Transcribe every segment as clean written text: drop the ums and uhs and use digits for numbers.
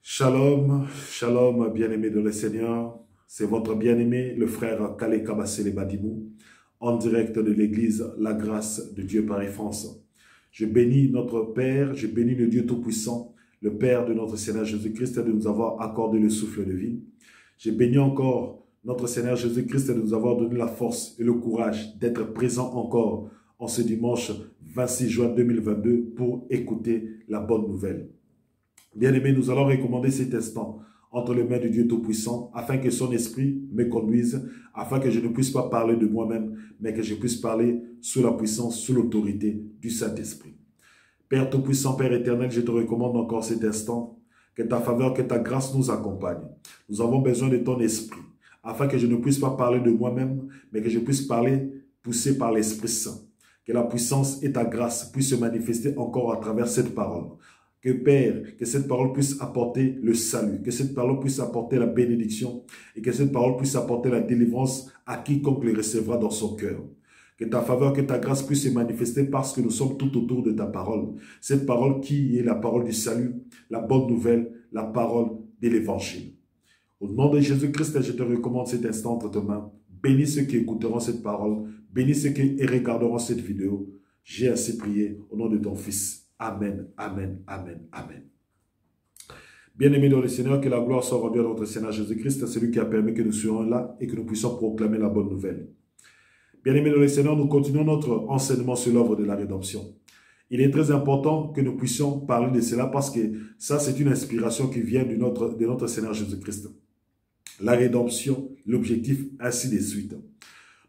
Shalom, shalom, bien-aimé de le Seigneur. C'est votre bien-aimé, le frère Kale Kabasele Badimou, en direct de l'église La Grâce de Dieu Paris France. Je bénis notre Père, je bénis le Dieu Tout-Puissant, le Père de notre Seigneur Jésus-Christ, de nous avoir accordé le souffle de vie. Je bénis encore notre Seigneur Jésus-Christ, de nous avoir donné la force et le courage d'être présent encore en ce dimanche 26 juin 2022 pour écouter la bonne nouvelle. Bien-aimés, nous allons recommander cet instant entre les mains du Dieu Tout-Puissant, afin que son esprit me conduise, afin que je ne puisse pas parler de moi-même, mais que je puisse parler sous la puissance, sous l'autorité du Saint-Esprit. Père Tout-Puissant, Père éternel, je te recommande encore cet instant, que ta faveur, que ta grâce nous accompagne. Nous avons besoin de ton esprit, afin que je ne puisse pas parler de moi-même, mais que je puisse parler poussé par l'Esprit Saint. Que la puissance et ta grâce puissent se manifester encore à travers cette parole. Que Père, que cette parole puisse apporter le salut, que cette parole puisse apporter la bénédiction et que cette parole puisse apporter la délivrance à quiconque le recevra dans son cœur. Que ta faveur, que ta grâce puisse se manifester parce que nous sommes tout autour de ta parole. Cette parole qui est la parole du salut, la bonne nouvelle, la parole de l'évangile. Au nom de Jésus-Christ, je te recommande cet instant entre tes mains. Bénis ceux qui écouteront cette parole, bénis ceux qui regarderont cette vidéo. J'ai ainsi prié au nom de ton Fils. Amen, amen, amen, amen. Bien-aimés dans le Seigneur, que la gloire soit rendue à notre Seigneur Jésus-Christ, celui qui a permis que nous soyons là et que nous puissions proclamer la bonne nouvelle. Bien-aimés dans le Seigneur, nous continuons notre enseignement sur l'œuvre de la rédemption. Il est très important que nous puissions parler de cela parce que ça, c'est une inspiration qui vient de notre Seigneur Jésus-Christ. La rédemption, l'objectif, ainsi de suite.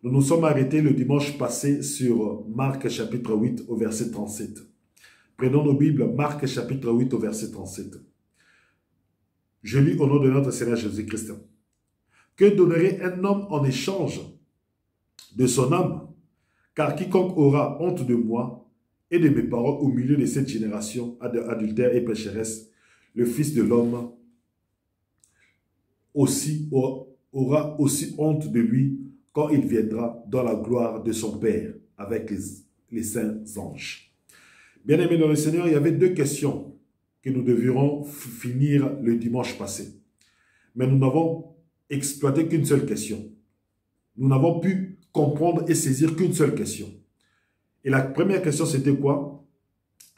Nous nous sommes arrêtés le dimanche passé sur Marc chapitre 8 au verset 37. Prenons nos Bibles, Marc chapitre 8 au verset 37. Je lis au nom de notre Seigneur Jésus-Christ. Que donnerait un homme en échange de son âme? Car quiconque aura honte de moi et de mes paroles au milieu de cette génération adultère et pécheresse, le Fils de l'homme aura aussi honte de lui quand il viendra dans la gloire de son Père avec les saints anges. Bien-aimés dans le Seigneur, il y avait deux questions que nous devions finir le dimanche passé. Mais nous n'avons exploité qu'une seule question. Nous n'avons pu comprendre et saisir qu'une seule question. Et la première question, c'était quoi?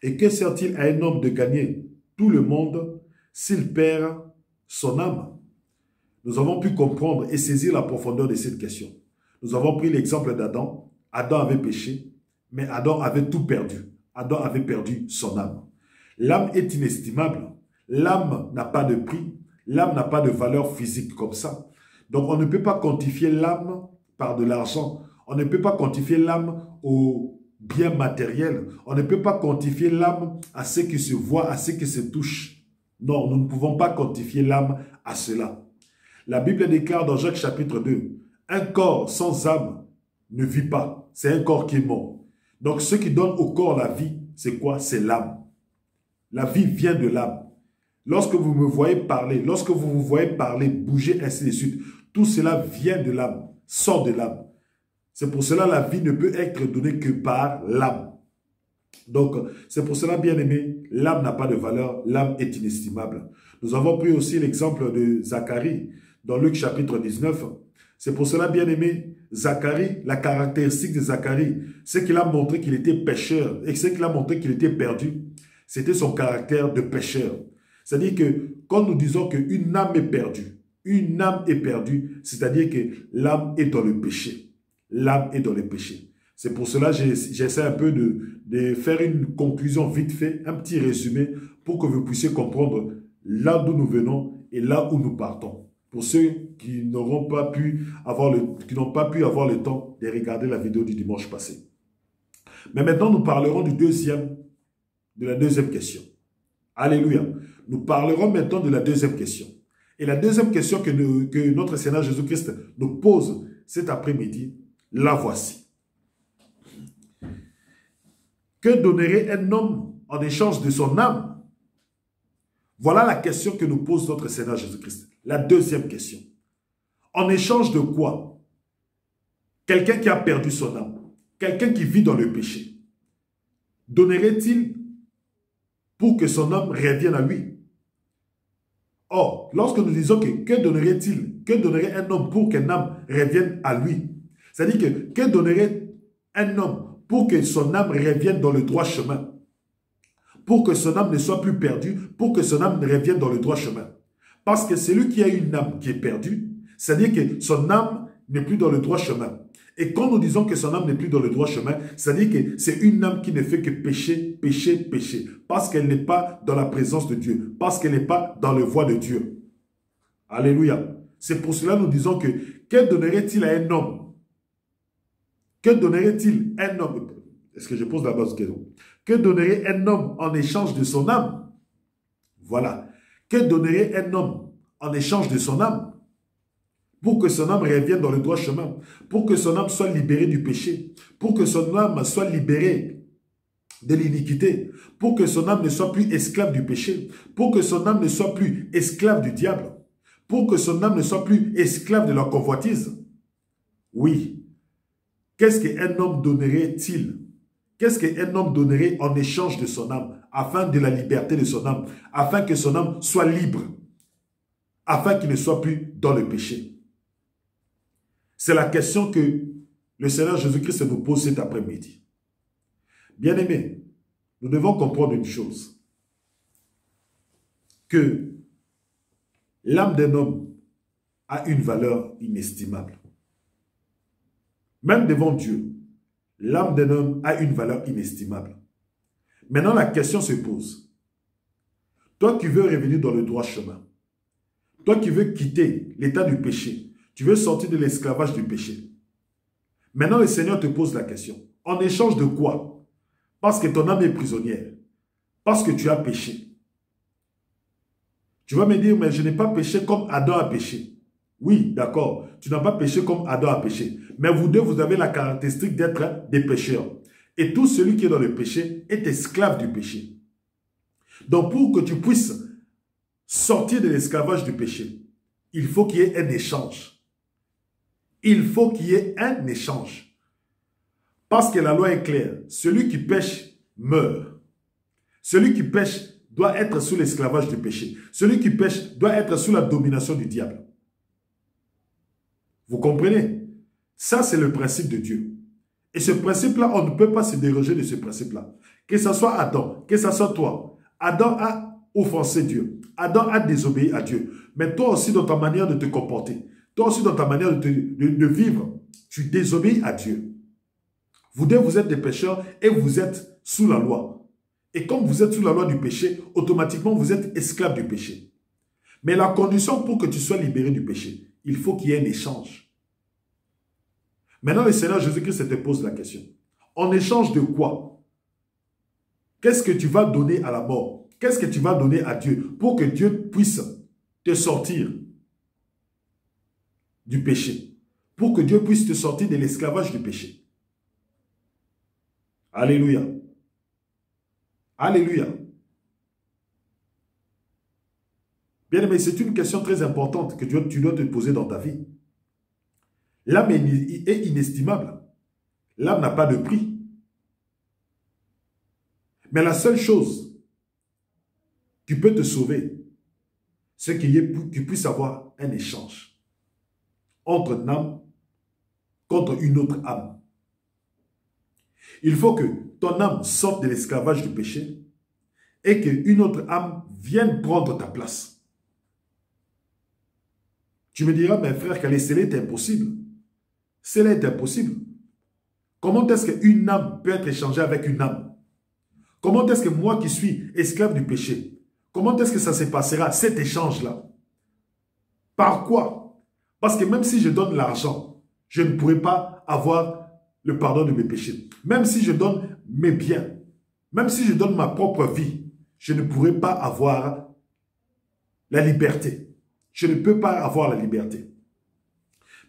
Et que sert-il à un homme de gagner tout le monde s'il perd son âme? Nous avons pu comprendre et saisir la profondeur de cette question. Nous avons pris l'exemple d'Adam. Adam avait péché, mais Adam avait tout perdu. Adam avait perdu son âme. L'âme est inestimable. L'âme n'a pas de prix. L'âme n'a pas de valeur physique comme ça. Donc, on ne peut pas quantifier l'âme par de l'argent. On ne peut pas quantifier l'âme au bien matériel. On ne peut pas quantifier l'âme à ce qui se voit, à ce qui se touche. Non, nous ne pouvons pas quantifier l'âme à cela. La Bible déclare dans Jacques chapitre 2, un corps sans âme ne vit pas. C'est un corps qui est mort. Donc, ce qui donne au corps la vie, c'est quoi? C'est l'âme. La vie vient de l'âme. Lorsque vous me voyez parler, lorsque vous vous voyez parler, bouger, ainsi de suite, tout cela vient de l'âme, sort de l'âme. C'est pour cela que la vie ne peut être donnée que par l'âme. Donc, c'est pour cela, bien aimé, l'âme n'a pas de valeur, l'âme est inestimable. Nous avons pris aussi l'exemple de Zacharie dans Luc chapitre 19. C'est pour cela, bien aimé, Zacharie, la caractéristique de Zacharie, c'est qu'il a montré qu'il était pécheur et c'est qu'il a montré qu'il était perdu. C'était son caractère de pécheur. C'est-à-dire que quand nous disons qu'une âme est perdue, c'est-à-dire que l'âme est dans le péché. L'âme est dans le péché. C'est pour cela que j'essaie un peu de faire une conclusion vite fait, un petit résumé, pour que vous puissiez comprendre là d'où nous venons et là où nous partons. Pour ceux qui n'ont pas pu avoir le temps de regarder la vidéo du dimanche passé. Mais maintenant, nous parlerons de la deuxième question. Alléluia. Nous parlerons maintenant de la deuxième question. Et la deuxième question que notre Seigneur Jésus-Christ nous pose cet après-midi, la voici. Que donnerait un homme en échange de son âme? Voilà la question que nous pose notre Seigneur Jésus-Christ. La deuxième question. En échange de quoi? Quelqu'un qui a perdu son âme, quelqu'un qui vit dans le péché, donnerait-il pour que son âme revienne à lui? Or, lorsque nous disons que donnerait-il, que donnerait un homme pour qu'un âme revienne à lui? C'est-à-dire que donnerait un homme pour que son âme revienne dans le droit chemin? Pour que son âme ne soit plus perdue, pour que son âme revienne dans le droit chemin. Parce que celui qui a une âme qui est perdue, c'est-à-dire que son âme n'est plus dans le droit chemin. Et quand nous disons que son âme n'est plus dans le droit chemin, c'est-à-dire que c'est une âme qui ne fait que pécher, pécher, pécher. Parce qu'elle n'est pas dans la présence de Dieu. Parce qu'elle n'est pas dans le voie de Dieu. Alléluia. C'est pour cela que nous disons que donnerait-il à un homme? Que donnerait-il un homme? Est-ce que je pose la base question? Que donnerait un homme en échange de son âme? Voilà. Que donnerait un homme en échange de son âme? Pour que son âme revienne dans le droit chemin, pour que son âme soit libérée du péché, pour que son âme soit libérée de l'iniquité, pour que son âme ne soit plus esclave du péché, pour que son âme ne soit plus esclave du diable, pour que son âme ne soit plus esclave de la convoitise. Oui. Qu'est-ce qu'un homme donnerait-il? Qu'est-ce qu'un homme donnerait en échange de son âme, afin de la liberté de son âme, afin que son âme soit libre, afin qu'il ne soit plus dans le péché? C'est la question que le Seigneur Jésus-Christ nous pose cet après-midi. Bien-aimés, nous devons comprendre une chose. Que l'âme d'un homme a une valeur inestimable. Même devant Dieu, l'âme d'un homme a une valeur inestimable. Maintenant, la question se pose. Toi qui veux revenir dans le droit chemin, toi qui veux quitter l'état du péché, tu veux sortir de l'esclavage du péché. Maintenant, le Seigneur te pose la question. En échange de quoi? Parce que ton âme est prisonnière. Parce que tu as péché. Tu vas me dire, mais je n'ai pas péché comme Adam a péché. Oui, d'accord. Tu n'as pas péché comme Adam a péché. Mais vous deux, vous avez la caractéristique d'être des pécheurs. Et tout celui qui est dans le péché est esclave du péché. Donc, pour que tu puisses sortir de l'esclavage du péché, il faut qu'il y ait un échange. Il faut qu'il y ait un échange. Parce que la loi est claire. Celui qui pêche meurt. Celui qui pêche doit être sous l'esclavage du péché. Celui qui pêche doit être sous la domination du diable. Vous comprenez? Ça, c'est le principe de Dieu. Et ce principe-là, on ne peut pas se déroger de ce principe-là. Que ce soit Adam, que ce soit toi. Adam a offensé Dieu. Adam a désobéi à Dieu. Mais toi aussi, dans ta manière de te comporter, toi aussi, dans ta manière de vivre, tu désobéis à Dieu. Vous deux, vous êtes des pécheurs et vous êtes sous la loi. Et comme vous êtes sous la loi du péché, automatiquement, vous êtes esclave du péché. Mais la condition pour que tu sois libéré du péché, il faut qu'il y ait un échange. Maintenant, le Seigneur Jésus-Christ te pose la question. En échange de quoi? Qu'est-ce que tu vas donner à la mort? Qu'est-ce que tu vas donner à Dieu pour que Dieu puisse te sortir du péché? Pour que Dieu puisse te sortir de l'esclavage du péché. Alléluia. Alléluia. Bien aimé, c'est une question très importante que tu dois te poser dans ta vie. L'âme est inestimable. L'âme n'a pas de prix. Mais la seule chose qui peut te sauver, c'est qu'il puisse avoir un échange entre une âme contre une autre âme. Il faut que ton âme sorte de l'esclavage du péché et qu'une autre âme vienne prendre ta place. Tu me diras, mais frère, cela est impossible. Cela est impossible. Comment est-ce qu'une âme peut être échangée avec une âme? Comment est-ce que moi qui suis esclave du péché, comment est-ce que ça se passera, cet échange-là? Par quoi? Parce que même si je donne l'argent, je ne pourrai pas avoir le pardon de mes péchés. Même si je donne mes biens, même si je donne ma propre vie, je ne pourrai pas avoir la liberté. Je ne peux pas avoir la liberté.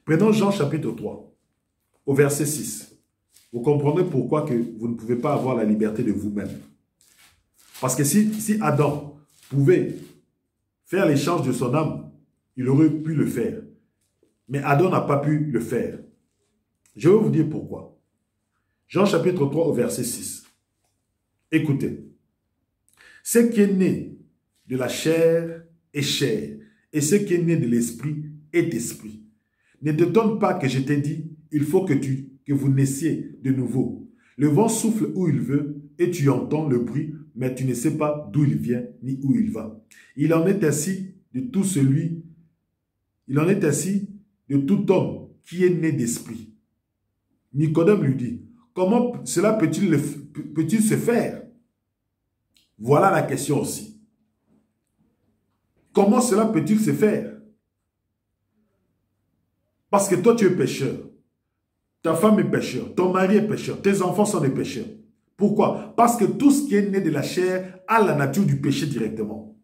Prenons Jean chapitre 3, au verset 6. Vous comprendrez pourquoi que vous ne pouvez pas avoir la liberté de vous-même. Parce que si Adam pouvait faire l'échange de son âme, il aurait pu le faire. Mais Adam n'a pas pu le faire. Je vais vous dire pourquoi. Jean chapitre 3 au verset 6. Écoutez. Ce qui est né de la chair est chair, et ce qui est né de l'esprit est esprit. Ne t'étonne pas que je t'ai dit, il faut que vous naissiez de nouveau. Le vent souffle où il veut, et tu entends le bruit, mais tu ne sais pas d'où il vient, ni où il va. Il en est ainsi de tout homme qui est né d'esprit. Nicodème lui dit, comment cela peut-il se faire? Voilà la question aussi. Comment cela peut-il se faire? Parce que toi tu es pécheur, ta femme est pécheur, ton mari est pécheur, tes enfants sont des pécheurs. Pourquoi? Parce que tout ce qui est né de la chair a la nature du péché directement.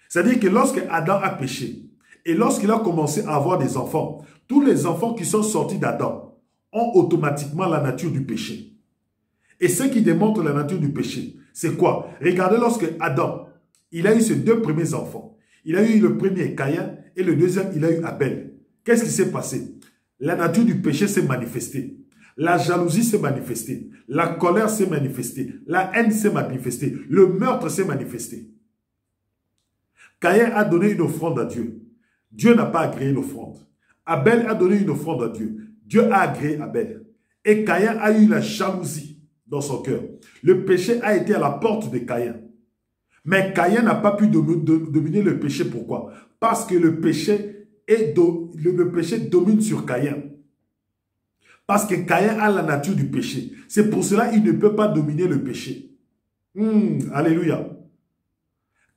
C'est-à-dire que lorsque Adam a péché, et lorsqu'il a commencé à avoir des enfants, tous les enfants qui sont sortis d'Adam ont automatiquement la nature du péché. Et ce qui démontre la nature du péché, c'est quoi? Regardez lorsque Adam, il a eu ses deux premiers enfants. Il a eu le premier Caïn et le deuxième, il a eu Abel. Qu'est-ce qui s'est passé? La nature du péché s'est manifestée. La jalousie s'est manifestée. La colère s'est manifestée. La haine s'est manifestée. Le meurtre s'est manifesté. Caïn a donné une offrande à Dieu. Dieu n'a pas agréé l'offrande. Abel a donné une offrande à Dieu. Dieu a agréé Abel. Et Caïn a eu la jalousie dans son cœur. Le péché a été à la porte de Caïn. Mais Caïn n'a pas pu dominer le péché. Pourquoi? Parce que le péché domine sur Caïn. Parce que Caïn a la nature du péché. C'est pour cela qu'il ne peut pas dominer le péché. Alléluia.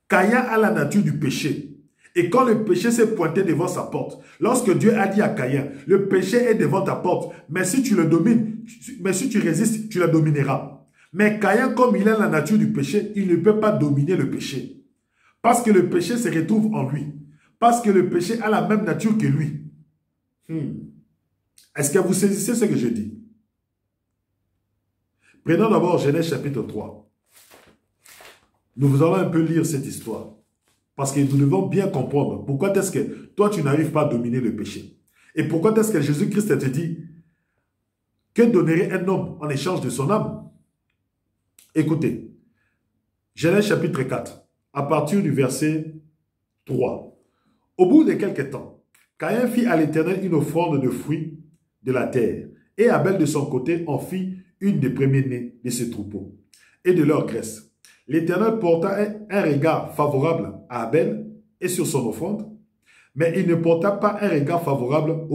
Caïn a la nature du péché. Et quand le péché s'est pointé devant sa porte, lorsque Dieu a dit à Caïn, le péché est devant ta porte, mais si tu le domines, mais si tu résistes, tu le domineras. Mais Caïn, comme il a la nature du péché, il ne peut pas dominer le péché. Parce que le péché se retrouve en lui. Parce que le péché a la même nature que lui. Est-ce que vous saisissez ce que je dis? Prenons d'abord Genèse chapitre 3. Nous allons un peu lire cette histoire. Parce que nous devons bien comprendre pourquoi est-ce que toi tu n'arrives pas à dominer le péché. Et pourquoi est-ce que Jésus-Christ te dit que donnerait un homme en échange de son âme? Écoutez, Genèse chapitre 4, à partir du verset 3. Au bout de quelques temps, Caïn fit à l'Éternel une offrande de fruits de la terre, et Abel de son côté en fit une des premiers-nés de ses troupeaux et de leur graisse. L'Éternel porta un regard favorable à Abel et sur son offrande, mais il ne porta pas un regard favorable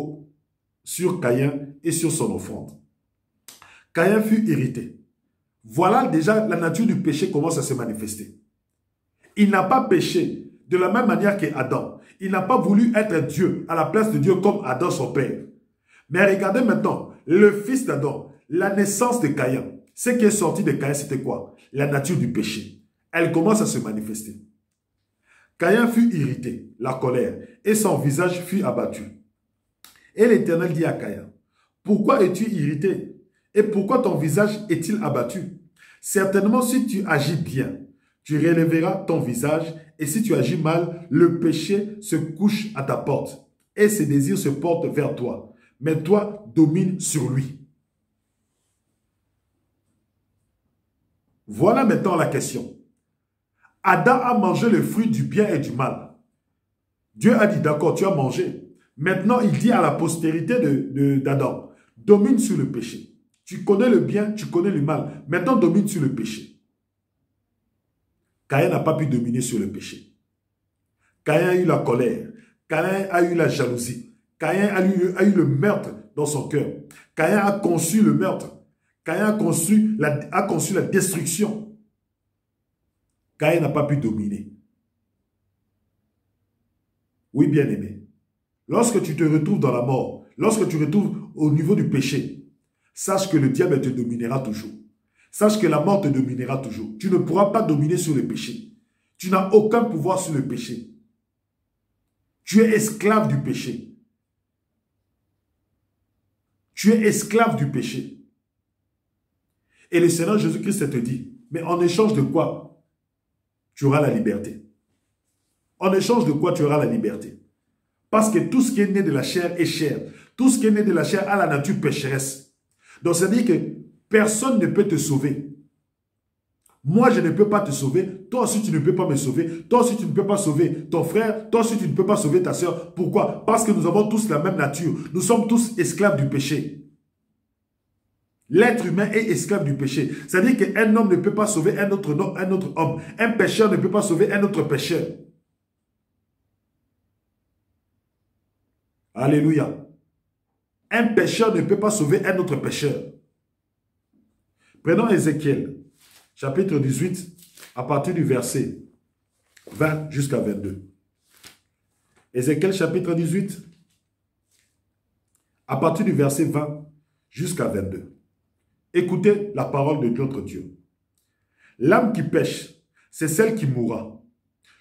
sur Caïn et sur son offrande. Caïn fut irrité. Voilà déjà la nature du péché commence à se manifester. Il n'a pas péché de la même manière qu'Adam. Il n'a pas voulu être Dieu à la place de Dieu comme Adam son père. Mais regardez maintenant, le fils d'Adam, la naissance de Caïn. Ce qui est sorti de Caïn, c'était quoi? La nature du péché. Elle commence à se manifester. Caïn fut irrité, la colère, et son visage fut abattu. Et l'Éternel dit à Caïn, pourquoi es-tu irrité? Et pourquoi ton visage est-il abattu? Certainement, si tu agis bien, tu relèveras ton visage, et si tu agis mal, le péché se couche à ta porte, et ses désirs se portent vers toi. Mais toi, domine sur lui. Voilà maintenant la question. Adam a mangé le fruit du bien et du mal. Dieu a dit, d'accord, tu as mangé. Maintenant, il dit à la postérité d'Adam, domine sur le péché. Tu connais le bien, tu connais le mal. Maintenant, domine sur le péché. Caïn n'a pas pu dominer sur le péché. Caïn a eu la colère. Caïn a eu la jalousie. Caïn a eu le meurtre dans son cœur. Caïn a conçu le meurtre. Caïn a conçu la destruction. Caïn n'a pas pu dominer. Oui, bien-aimé. Lorsque tu te retrouves dans la mort, lorsque tu te retrouves au niveau du péché, sache que le diable te dominera toujours. Sache que la mort te dominera toujours. Tu ne pourras pas dominer sur le péché. Tu n'as aucun pouvoir sur le péché. Tu es esclave du péché. Tu es esclave du péché. Et le Seigneur Jésus-Christ te dit, mais en échange de quoi tu auras la liberté? En échange de quoi tu auras la liberté? Parce que tout ce qui est né de la chair est chair. Tout ce qui est né de la chair a la nature pécheresse. Donc ça veut dire que personne ne peut te sauver. Moi, je ne peux pas te sauver. toi aussi tu ne peux pas me sauver, toi aussi tu ne peux pas sauver ton frère, toi aussi tu ne peux pas sauver ta soeur. Pourquoi? Parce que nous avons tous la même nature. Nous sommes tous esclaves du péché. L'être humain est esclave du péché. C'est-à-dire qu'un homme ne peut pas sauver un autre homme. Un pécheur ne peut pas sauver un autre pécheur. Alléluia. Un pécheur ne peut pas sauver un autre pécheur. Prenons Ézéchiel, chapitre 18, à partir du verset 20 jusqu'à 22. Ézéchiel, chapitre 18, à partir du verset 20 jusqu'à 22. Écoutez la parole de notre Dieu. L'âme qui pêche, c'est celle qui mourra.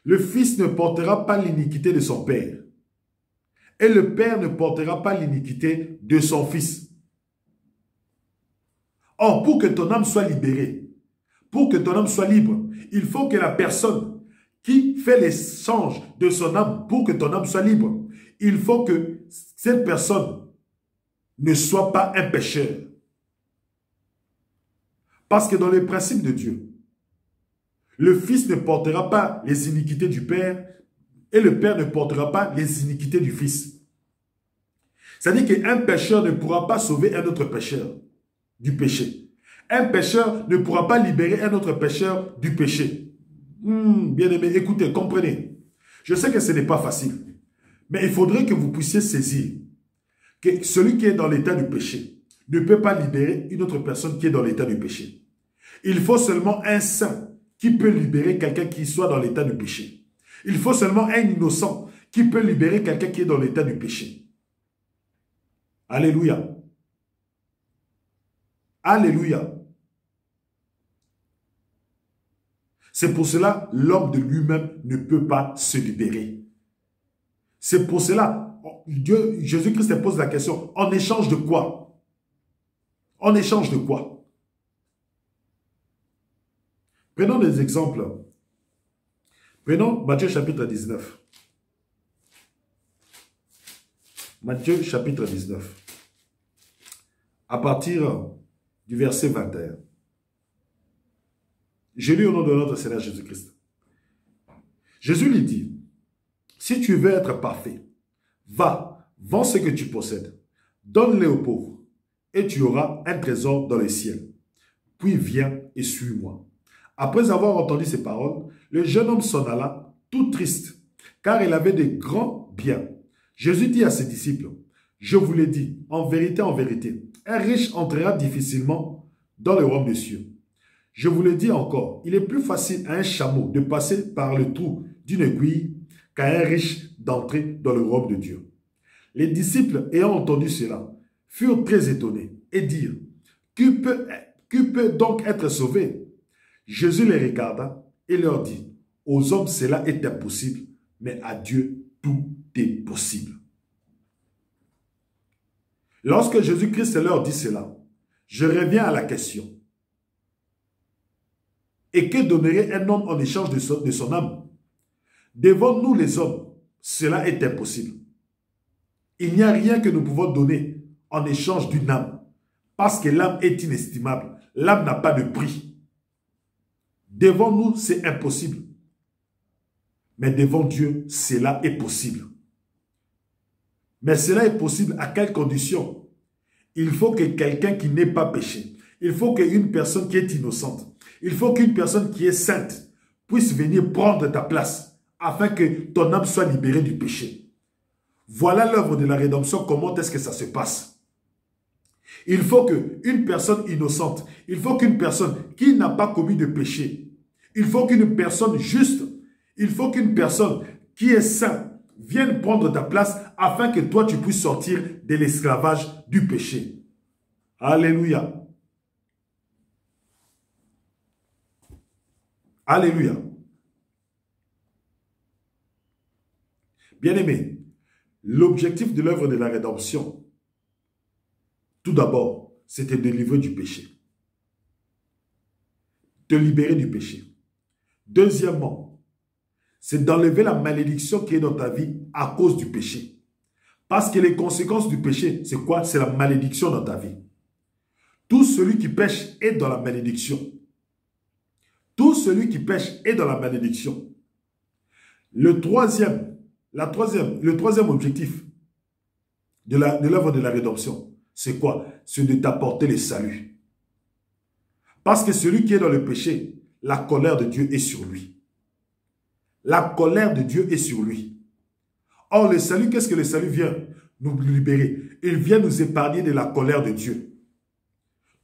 Le fils ne portera pas l'iniquité de son père. Et le père ne portera pas l'iniquité de son fils. Or, pour que ton âme soit libérée, pour que ton âme soit libre, il faut que la personne qui fait l'échange de son âme pour que ton âme soit libre, il faut que cette personne ne soit pas un pécheur. Parce que dans le principe de Dieu, le fils ne portera pas les iniquités du père et le père ne portera pas les iniquités du fils. C'est-à-dire qu'un pécheur ne pourra pas sauver un autre pécheur du péché. Un pécheur ne pourra pas libérer un autre pécheur du péché. Bien-aimé, écoutez, comprenez. Je sais que ce n'est pas facile, mais il faudrait que vous puissiez saisir que celui qui est dans l'état du péché ne peut pas libérer une autre personne qui est dans l'état du péché. Il faut seulement un saint qui peut libérer quelqu'un qui soit dans l'état du péché. Il faut seulement un innocent qui peut libérer quelqu'un qui est dans l'état du péché. Alléluia. Alléluia. C'est pour cela l'homme de lui-même ne peut pas se libérer. C'est pour cela Jésus-Christ pose la question, en échange de quoi? En échange de quoi? Prenons des exemples. Prenons Matthieu chapitre 19. Matthieu chapitre 19. À partir du verset 21. Je lis au nom de notre Seigneur Jésus-Christ. Jésus lui dit, si tu veux être parfait, va, vends ce que tu possèdes, donne-les aux pauvres, et tu auras un trésor dans le ciel. Puis viens et suis-moi. Après avoir entendu ces paroles, le jeune homme s'en alla, tout triste, car il avait de grands biens. Jésus dit à ses disciples, je vous l'ai dit, en vérité, un riche entrera difficilement dans le royaume des cieux. Je vous le dis encore, il est plus facile à un chameau de passer par le trou d'une aiguille qu'à un riche d'entrer dans le royaume de Dieu. Les disciples, ayant entendu cela, furent très étonnés et dirent, qui peut donc être sauvé? Jésus les regarda et leur dit, aux hommes cela est impossible, mais à Dieu tout est possible. Lorsque Jésus-Christ leur dit cela, je reviens à la question. Et que donnerait un homme en échange de son âme? Devant nous les hommes, cela est impossible. Il n'y a rien que nous pouvons donner en échange d'une âme, parce que l'âme est inestimable. L'âme n'a pas de prix. Devant nous, c'est impossible. Mais devant Dieu, cela est possible. Mais cela est possible à quelles conditions? Il faut que quelqu'un qui n'ait pas péché, il faut qu'une personne qui est innocente, il faut qu'une personne qui est sainte puisse venir prendre ta place afin que ton âme soit libérée du péché. Voilà l'œuvre de la rédemption, comment est-ce que ça se passe? Il faut qu'une personne innocente, il faut qu'une personne qui n'a pas commis de péché, il faut qu'une personne juste, il faut qu'une personne qui est sainte vienne prendre ta place afin que toi tu puisses sortir de l'esclavage du péché. Alléluia. Alléluia. Bien-aimé, l'objectif de l'œuvre de la rédemption, tout d'abord, c'est de te délivrer du péché. Te libérer du péché. Deuxièmement, c'est d'enlever la malédiction qui est dans ta vie à cause du péché. Parce que les conséquences du péché, c'est quoi? C'est la malédiction dans ta vie. Tout celui qui pêche est dans la malédiction. Tout celui qui pêche est dans la malédiction. Le troisième objectif de l'œuvre de la rédemption, c'est quoi? C'est de t'apporter le salut. Parce que celui qui est dans le péché, la colère de Dieu est sur lui. La colère de Dieu est sur lui. Or, le salut, qu'est-ce que le salut vient nous libérer? Il vient nous épargner de la colère de Dieu.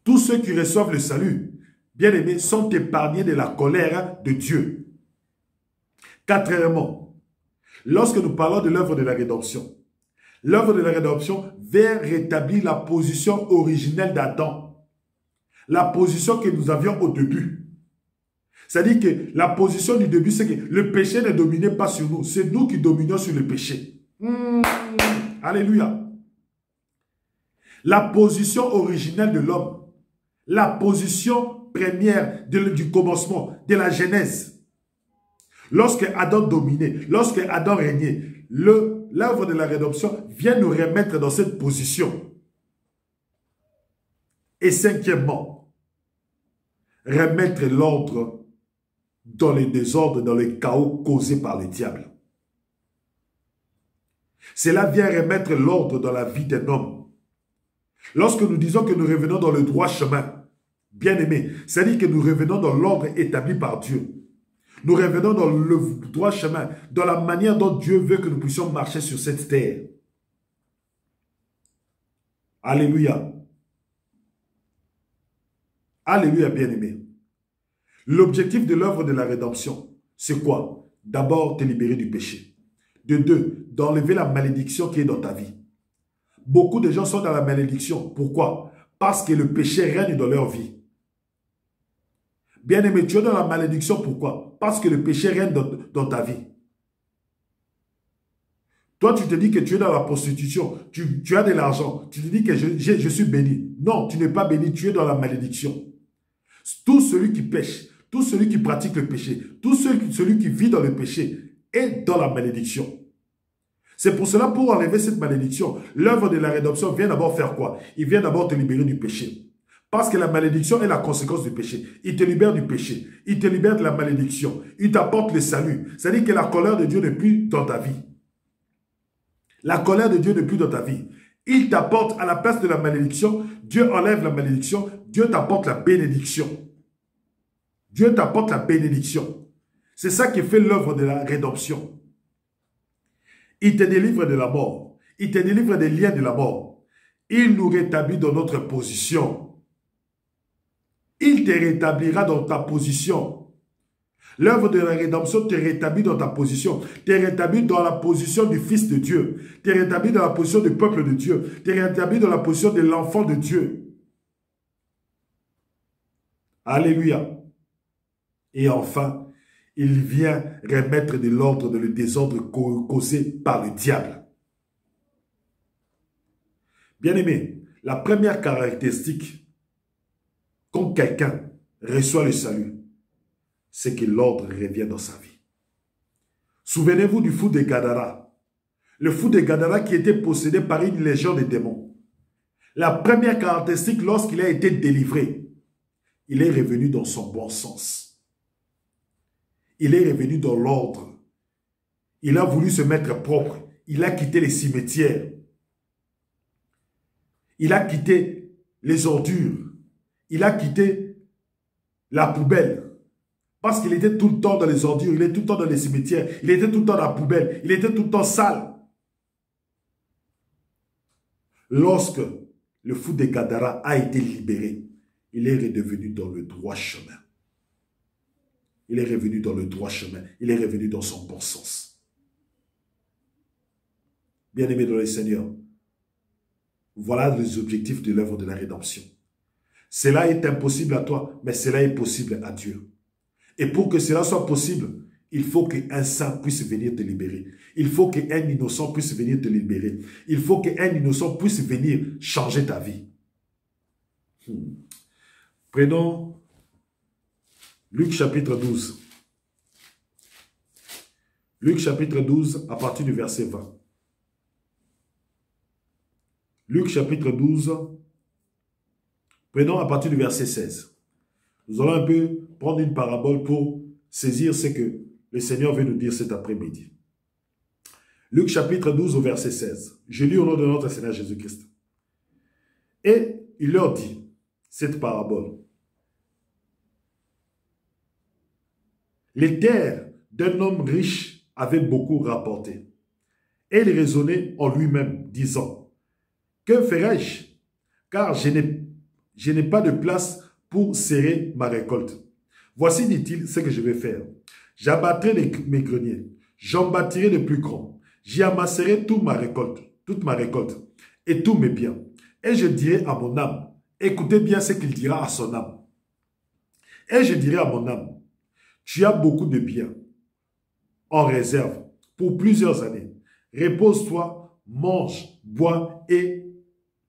Tous ceux qui reçoivent le salut, bien-aimés, sont épargnés de la colère de Dieu. Quatrièmement, lorsque nous parlons de l'œuvre de la rédemption vient rétablir la position originelle d'Adam. La position que nous avions au début. C'est-à-dire que la position du début, c'est que le péché ne dominait pas sur nous. C'est nous qui dominions sur le péché. Alléluia. La position originelle de l'homme. La position première du commencement, de la Genèse. Lorsque Adam dominait, lorsque Adam régnait, l'œuvre de la rédemption vient nous remettre dans cette position. Et cinquièmement, remettre l'ordre dans les désordres, dans le chaos causé par le diable. Cela vient remettre l'ordre dans la vie d'un homme. Lorsque nous disons que nous revenons dans le droit chemin, bien aimé, c'est-à-dire que nous revenons dans l'ordre établi par Dieu. Nous revenons dans le droit chemin, dans la manière dont Dieu veut que nous puissions marcher sur cette terre. Alléluia. Alléluia, bien-aimé. L'objectif de l'œuvre de la rédemption, c'est quoi? D'abord, te libérer du péché. De deux, d'enlever la malédiction qui est dans ta vie. Beaucoup de gens sont dans la malédiction. Pourquoi? Parce que le péché règne dans leur vie. Bien-aimé, tu es dans la malédiction. Pourquoi? Parce que le péché règne dans ta vie. Toi, tu te dis que tu es dans la prostitution. Tu as de l'argent. Tu te dis que je suis béni. Non, tu n'es pas béni. Tu es dans la malédiction. Tout celui qui pêche, tout celui qui pratique le péché, tout celui qui vit dans le péché est dans la malédiction. C'est pour cela, pour enlever cette malédiction, l'œuvre de la rédemption vient d'abord faire quoi? Il vient d'abord te libérer du péché. Parce que la malédiction est la conséquence du péché. Il te libère du péché. Il te libère de la malédiction. Il t'apporte le salut. C'est-à-dire que la colère de Dieu n'est plus dans ta vie. La colère de Dieu n'est plus dans ta vie. Il t'apporte à la place de la malédiction. Dieu enlève la malédiction. Dieu t'apporte la bénédiction. Dieu t'apporte la bénédiction. C'est ça qui fait l'œuvre de la rédemption. Il te délivre de la mort. Il te délivre des liens de la mort. Il nous rétablit dans notre position. Il te rétablira dans ta position. L'œuvre de la rédemption te rétablit dans ta position. Te rétablit dans la position du Fils de Dieu. Te rétablit dans la position du peuple de Dieu. Te rétablit dans la position de l'enfant de Dieu. Alléluia. Et enfin, il vient remettre de l'ordre dans le désordre causé par le diable. Bien-aimé, la première caractéristique quand quelqu'un reçoit le salut, c'est que l'ordre revient dans sa vie. Souvenez-vous du fou de Gadara. Le fou de Gadara qui était possédé par une légion de démons. La première caractéristique, lorsqu'il a été délivré, il est revenu dans son bon sens. Il est revenu dans l'ordre. Il a voulu se mettre propre. Il a quitté les cimetières. Il a quitté les ordures. Il a quitté la poubelle. Parce qu'il était tout le temps dans les ordures. Il était tout le temps dans les cimetières. Il était tout le temps dans la poubelle. Il était tout le temps sale. Lorsque le fou de Gadara a été libéré, il est redevenu dans le droit chemin. Il est revenu dans le droit chemin. Il est revenu dans son bon sens. Bien-aimés dans le Seigneur, voilà les objectifs de l'œuvre de la rédemption. Cela est impossible à toi, mais cela est possible à Dieu. Et pour que cela soit possible, il faut qu'un saint puisse venir te libérer. Il faut qu'un innocent puisse venir te libérer. Il faut qu'un innocent puisse venir changer ta vie. Prenons Luc chapitre 12. Luc chapitre 12 à partir du verset 20. Luc chapitre 12, prenons à partir du verset 16. Nous allons un peu prendre une parabole pour saisir ce que le Seigneur veut nous dire cet après-midi. Luc chapitre 12 au verset 16. Je lis au nom de notre Seigneur Jésus-Christ. Et il leur dit cette parabole. Les terres d'un homme riche avaient beaucoup rapporté. Et il raisonnait en lui-même, disant, que ferai-je? Car je n'ai pas de place pour serrer ma récolte. Voici, dit-il, ce que je vais faire. J'abattrai mes greniers, j'en bâtirai de plus grands. J'y amasserai toute ma récolte et tous mes biens. Et je dirai à mon âme, écoutez bien ce qu'il dira à son âme. Et je dirai à mon âme, tu as beaucoup de biens en réserve pour plusieurs années. Repose-toi, mange, bois et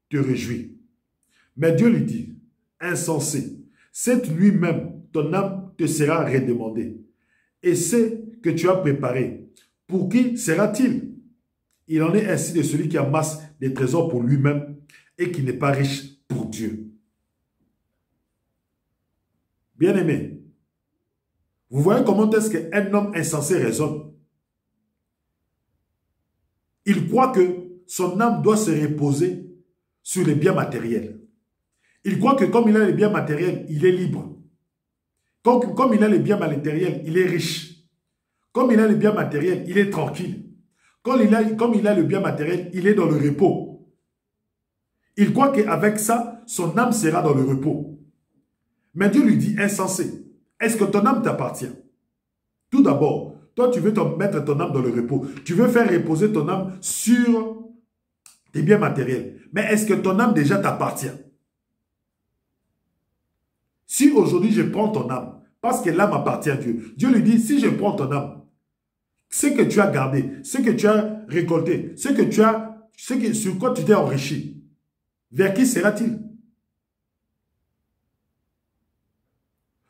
te réjouis. Mais Dieu lui dit, insensé, cette nuit même, ton âme te sera redemandée. Et ce que tu as préparé, pour qui sera-t-il? Il en est ainsi de celui qui amasse des trésors pour lui-même et qui n'est pas riche pour Dieu. Bien-aimé, vous voyez comment est-ce qu'un homme insensé raisonne? Il croit que son âme doit se reposer sur les biens matériels. Il croit que comme il a les biens matériels, il est libre. Comme il a les biens matériels, il est riche. Comme il a les biens matériels, il est tranquille. Comme il a le bien matériel, il est dans le repos. Il croit qu'avec ça, son âme sera dans le repos. Mais Dieu lui dit, insensé, est-ce que ton âme t'appartient? Tout d'abord, toi tu veux mettre ton âme dans le repos. Tu veux faire reposer ton âme sur tes biens matériels. Mais est-ce que ton âme déjà t'appartient? Si aujourd'hui je prends ton âme, parce que l'âme appartient à Dieu, Dieu lui dit, si je prends ton âme, ce que tu as gardé, ce que tu as récolté, sur quoi tu t'es enrichi, vers qui sera-t-il?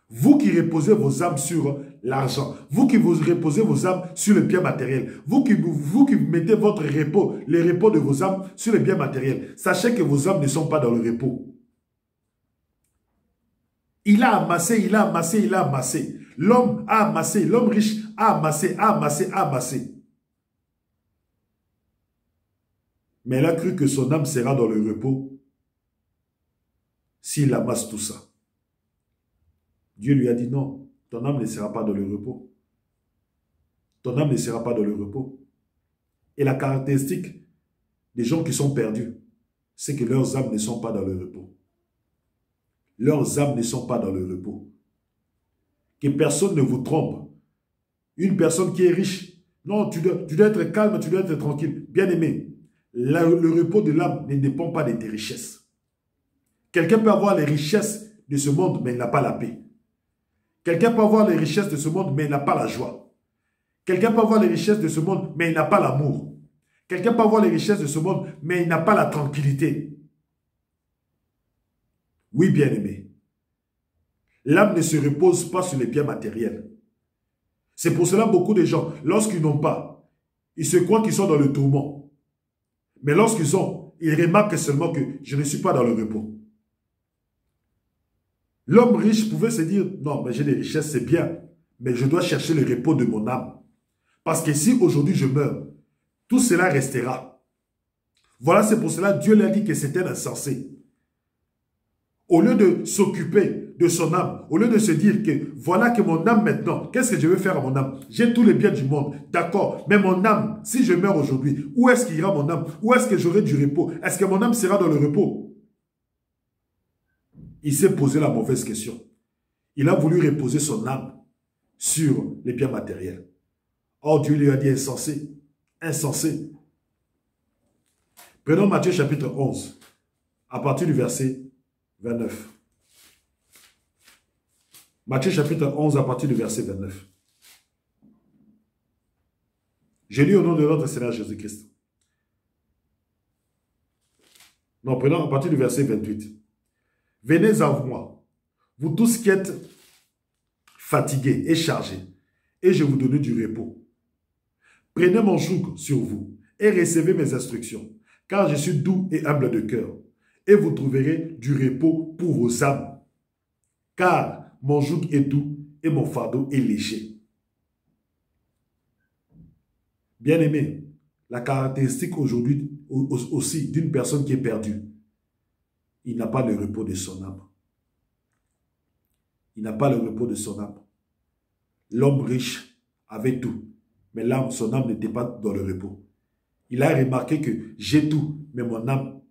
Vous qui reposez vos âmes sur l'argent, vous qui vous reposez vos âmes sur le bien matériel, vous qui mettez votre repos, les repos de vos âmes sur le bien matériel, sachez que vos âmes ne sont pas dans le repos. Il a amassé, il a amassé, il a amassé. L'homme a amassé, l'homme riche a amassé, a amassé, a amassé. Mais il a cru que son âme sera dans le repos s'il amasse tout ça. Dieu lui a dit non, ton âme ne sera pas dans le repos. Ton âme ne sera pas dans le repos. Et la caractéristique des gens qui sont perdus, c'est que leurs âmes ne sont pas dans le repos. Leurs âmes ne sont pas dans le repos. Que personne ne vous trompe. Une personne qui est riche, non, tu dois être calme, tu dois être tranquille. Bien-aimé, le repos de l'âme ne dépend pas de tes richesses. Quelqu'un peut avoir les richesses de ce monde, mais il n'a pas la paix. Quelqu'un peut avoir les richesses de ce monde, mais il n'a pas la joie. Quelqu'un peut avoir les richesses de ce monde, mais il n'a pas l'amour. Quelqu'un peut avoir les richesses de ce monde, mais il n'a pas la tranquillité. Oui, bien-aimé. L'âme ne se repose pas sur les biens matériels. C'est pour cela beaucoup de gens, lorsqu'ils n'ont pas, ils se croient qu'ils sont dans le tourment. Mais lorsqu'ils ont, ils remarquent seulement que je ne suis pas dans le repos. L'homme riche pouvait se dire, non, mais j'ai des richesses, c'est bien, mais je dois chercher le repos de mon âme. Parce que si aujourd'hui je meurs, tout cela restera. Voilà, c'est pour cela que Dieu lui a dit que c'était insensé. Au lieu de s'occuper de son âme, au lieu de se dire que voilà que mon âme maintenant, qu'est-ce que je vais faire à mon âme? J'ai tous les biens du monde, d'accord, mais mon âme, si je meurs aujourd'hui, où est-ce qu'il ira mon âme? Où est-ce que j'aurai du repos? Est-ce que mon âme sera dans le repos? Il s'est posé la mauvaise question. Il a voulu reposer son âme sur les biens matériels. Or, Dieu lui a dit insensé, insensé. Prenons Matthieu chapitre 11, à partir du verset 29. Matthieu chapitre 11 à partir du verset 29. Je lis au nom de notre Seigneur Jésus-Christ. Non, prenons à partir du verset 28. Venez à moi, vous tous qui êtes fatigués et chargés, et je vous donne du repos. Prenez mon joug sur vous et recevez mes instructions, car je suis doux et humble de cœur, et vous trouverez du repos pour vos âmes. Car mon joug est doux et mon fardeau est léger. Bien-aimé, la caractéristique aujourd'hui aussi d'une personne qui est perdue, il n'a pas le repos de son âme. Il n'a pas le repos de son âme. L'homme riche avait tout, mais l'âme, son âme n'était pas dans le repos. Il a remarqué que j'ai tout, mais mon âme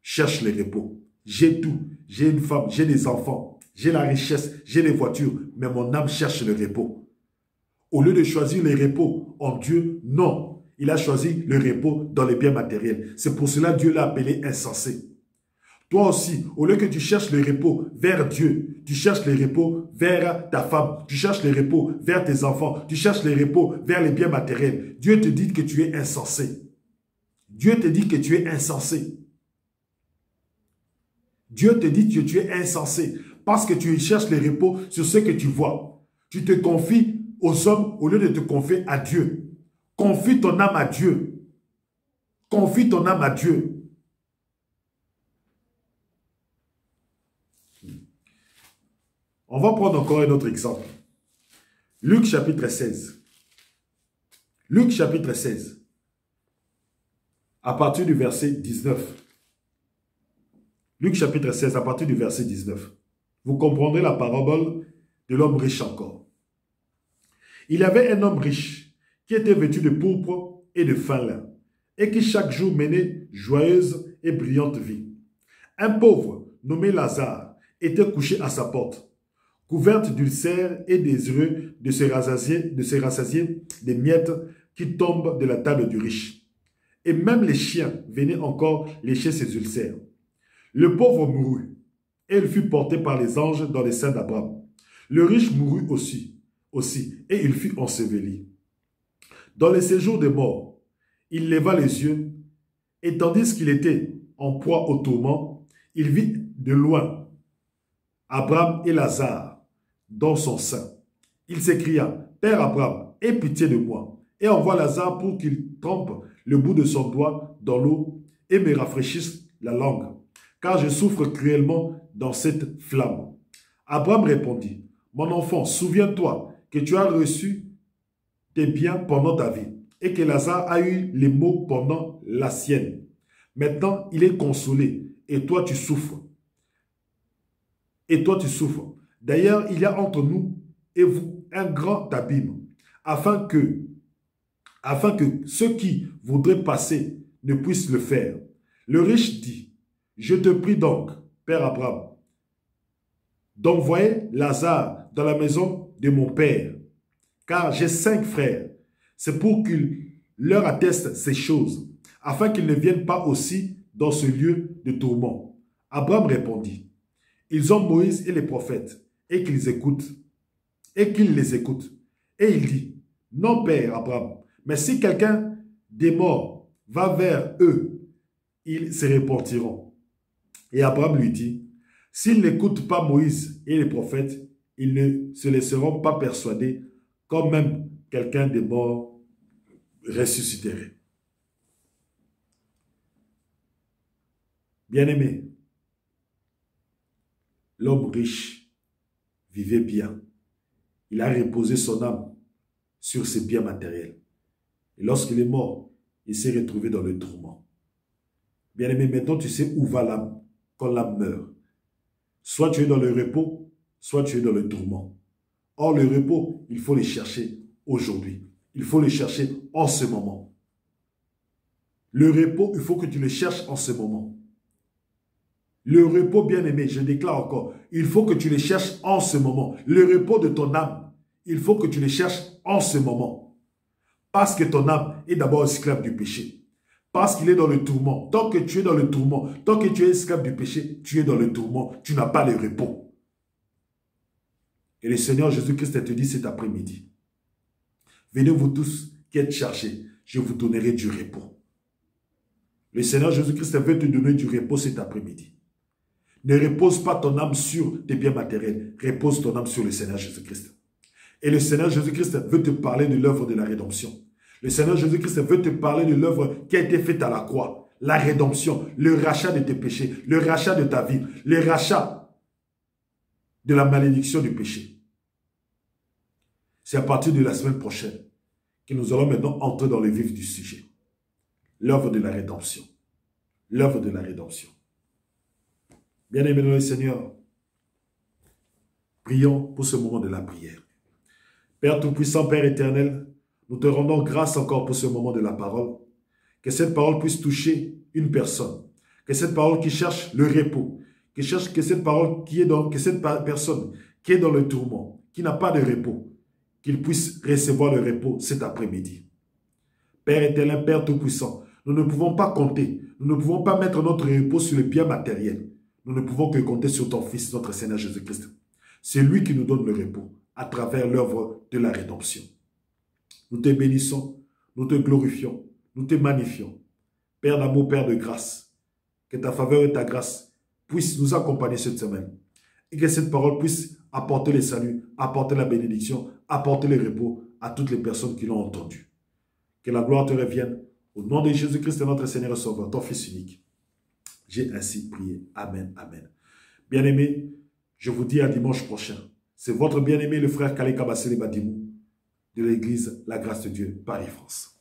cherche le repos. J'ai tout, j'ai une femme, j'ai des enfants, j'ai la richesse, j'ai les voitures, mais mon âme cherche le repos. Au lieu de choisir le repos en Dieu, non. Il a choisi le repos dans les biens matériels. C'est pour cela que Dieu l'a appelé insensé. Toi aussi, au lieu que tu cherches le repos vers Dieu, tu cherches le repos vers ta femme, tu cherches le repos vers tes enfants, tu cherches le repos vers les biens matériels. Dieu te dit que tu es insensé. Dieu te dit que tu es insensé. Dieu te dit que tu es insensé parce que tu cherches le repos sur ce que tu vois. Tu te confies aux hommes au lieu de te confier à Dieu. Confie ton âme à Dieu. Confie ton âme à Dieu. On va prendre encore un autre exemple. Luc chapitre 16. Luc chapitre 16. À partir du verset 19. Luc chapitre 16, à partir du verset 19. Vous comprendrez la parabole de l'homme riche encore. Il y avait un homme riche qui était vêtu de pourpre et de fin lin et qui chaque jour menait joyeuse et brillante vie. Un pauvre nommé Lazare était couché à sa porte, couverte d'ulcères et désireux de se rassasier des miettes qui tombent de la table du riche. Et même les chiens venaient encore lécher ses ulcères. Le pauvre mourut, et il fut porté par les anges dans les seins d'Abraham. Le riche mourut aussi, et il fut enseveli. Dans les séjours des morts, il leva les yeux, et tandis qu'il était en proie au tourment, il vit de loin Abraham et Lazare dans son sein. Il s'écria, « Père Abraham, aie pitié de moi, et envoie Lazare pour qu'il trempe le bout de son doigt dans l'eau et me rafraîchisse la langue, car je souffre cruellement dans cette flamme. » Abraham répondit, « Mon enfant, souviens-toi que tu as reçu tes biens pendant ta vie, et que Lazare a eu les maux pendant la sienne. Maintenant, il est consolé, et toi tu souffres. D'ailleurs, il y a entre nous et vous un grand abîme, afin que ceux qui voudraient passer ne puissent le faire. » Le riche dit, « Je te prie donc, Père Abraham, d'envoyer Lazare dans la maison de mon père, car j'ai 5 frères. C'est pour qu'il leur atteste ces choses, afin qu'ils ne viennent pas aussi dans ce lieu de tourment. » Abraham répondit, « Ils ont Moïse et les prophètes, et qu'ils les écoutent. » Et il dit, « Non, Père Abraham, mais si quelqu'un des morts va vers eux, ils se repentiront. » Et Abraham lui dit, « S'ils n'écoutent pas Moïse et les prophètes, ils ne se laisseront pas persuader, quand même quelqu'un des morts ressusciterait. » Bien-aimé, l'homme riche vivait bien. Il a reposé son âme sur ses biens matériels. Et lorsqu'il est mort, il s'est retrouvé dans le tourment. Bien-aimé, maintenant tu sais où va l'âme quand l'âme meurt. Soit tu es dans le repos, soit tu es dans le tourment. Or, le repos, il faut le chercher aujourd'hui. Il faut le chercher en ce moment. Le repos, il faut que tu le cherches en ce moment. Le repos, bien-aimé, je déclare encore, il faut que tu le cherches en ce moment. Le repos de ton âme, il faut que tu le cherches en ce moment. Parce que ton âme est d'abord esclave du péché. Parce qu'il est dans le tourment. Tant que tu es dans le tourment, tant que tu es esclave du péché, tu es dans le tourment. Tu n'as pas le repos. Et le Seigneur Jésus-Christ te dit cet après-midi, venez vous tous qui êtes chargés, je vous donnerai du repos. Le Seigneur Jésus-Christ veut te donner du repos cet après-midi. Ne repose pas ton âme sur tes biens matériels. Repose ton âme sur le Seigneur Jésus-Christ. Et le Seigneur Jésus-Christ veut te parler de l'œuvre de la rédemption. Le Seigneur Jésus-Christ veut te parler de l'œuvre qui a été faite à la croix. La rédemption, le rachat de tes péchés, le rachat de ta vie, le rachat de la malédiction du péché. C'est à partir de la semaine prochaine que nous allons maintenant entrer dans le vif du sujet. L'œuvre de la rédemption. L'œuvre de la rédemption. Bien-aimés dans le Seigneur, prions pour ce moment de la prière. Père Tout-Puissant, Père éternel, nous te rendons grâce encore pour ce moment de la parole. Que cette parole puisse toucher une personne. Que cette parole qui cherche le repos. Que cette parole que cette personne qui est dans le tourment, qui n'a pas de repos, qu'il puisse recevoir le repos cet après-midi. Père éternel, Père Tout-Puissant, nous ne pouvons pas compter, nous ne pouvons pas mettre notre repos sur les biens matériels. Nous ne pouvons que compter sur ton Fils, notre Seigneur Jésus-Christ. C'est lui qui nous donne le repos à travers l'œuvre de la rédemption. Nous te bénissons, nous te glorifions, nous te magnifions. Père d'amour, Père de grâce, que ta faveur et ta grâce puissent nous accompagner cette semaine. Et que cette parole puisse apporter le salut, apporter la bénédiction, apporter le repos à toutes les personnes qui l'ont entendu. Que la gloire te revienne. Au nom de Jésus-Christ, notre Seigneur et Sauveur, ton Fils unique. J'ai ainsi prié. Amen, amen. Bien-aimés, je vous dis à dimanche prochain. C'est votre bien-aimé, le frère Kale Kabassele Badimou, de l'église La Grâce de Dieu, Paris, France.